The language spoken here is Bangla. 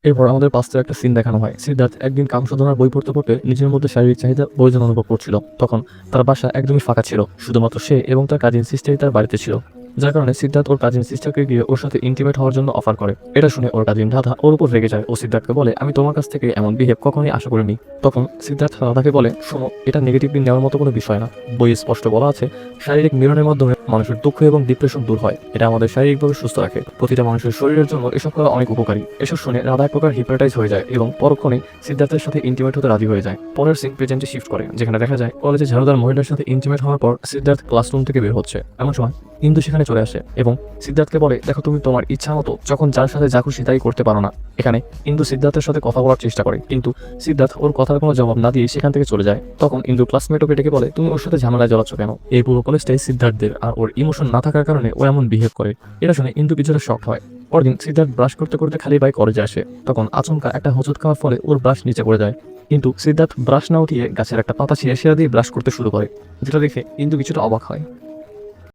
এরপর আমাদের পাস্তে একটা সিন দেখানো হয়। সিদ্ধার্থ একদিন কামসাধনার বই পড়তে পড়তে নিজের মধ্যে শারীরিক চাহিদা প্রয়োজন অনুভব করছিল। তখন তার বাসা একদমই ফাঁকা ছিল, শুধুমাত্র সে এবং তার কাজিন সিস্টারই তার বাড়িতে ছিল। যার কারণে সিদ্ধার্থ ওর কাজিন সিস্টারকে গিয়ে ওর সাথে ইন্টিমেট হওয়ার জন্য অফার করে। এটা শুনে ওর কাজিন রাধা ওর উপর রেগে যায় ও সিদ্ধার্থকে বলে, আমি তোমার কাছ থেকে এমন বিহেভ কখনোই আশা করিনি। তখন সিদ্ধার্থ রাধাকে বলে, শোনো, এটা নেগেটিভলি নেওয়ার মতো কোনো বিষয় না। বইয়ে স্পষ্ট বলা আছে, শারীরিক মিলনের মাধ্যমে মানুষের দুঃখ এবং ডিপ্রেশন দূর হয়। এটা আমাদের শারীরিকভাবে সুস্থ রাখে। প্রতিটা মানুষের শরীরের জন্য এসব করা অনেক উপকারী। এসব শুনে রাধা এক প্রকার হিপনোটাইজ হয়ে যায় এবং পরক্ষণেই সিদ্ধার্থের সাথে ইন্টিমেট হতে রাজি হয়ে যায়। পরের সিন প্রেজেন্টে শিফট করে, যেখানে দেখা যায় কলেজে ঝাড়ুদার মহিলার সাথে ইন্টিমেট হওয়ার পর সিদ্ধার্থ ক্লাসরুম থেকে বের হচ্ছে। এমন সময় ইন্দু সেখানে চলে আসে এবং সিদ্ধার্থকে বলে, দেখো, তুমি তোমার ইচ্ছা মতো যখন যার সাথে যা খুশি তাই করতে পারো না। এখানে ইন্দু সিদ্ধার্থের সাথে কথা বলার চেষ্টা করে, কিন্তু সিদ্ধার্থ ওর কথার কোনো জবাব না দিয়ে সেখান থেকে চলে যায়। তখন ইন্দু ক্লাসমেট ওকে ডেকে বলে, তুমি ওর সাথে ঝামেলায় জড়াচ্ছ কেন? এই পুরো কলেজটাই সিদ্ধার্থদের, আর ওর ইমোশন না থাকার কারণে ও এমন বিহেভ করে। এটা শুনে ইন্দু কিছুটা শক হয়। পরদিন সিদ্ধার্থ ব্রাশ করতে করতে খালি পায়ে কলেজে আসে। তখন আচমকা একটা হোঁচট খাওয়ার ফলে ওর ব্রাশ নিচে পড়ে যায়। কিন্তু সিদ্ধার্থ ব্রাশ না উঠিয়ে গাছের একটা পাতা ছিঁড়ে সেটা দিয়ে ব্রাশ করতে শুরু করে, যেটা দেখে ইন্দু কিছুটা অবাক হয়।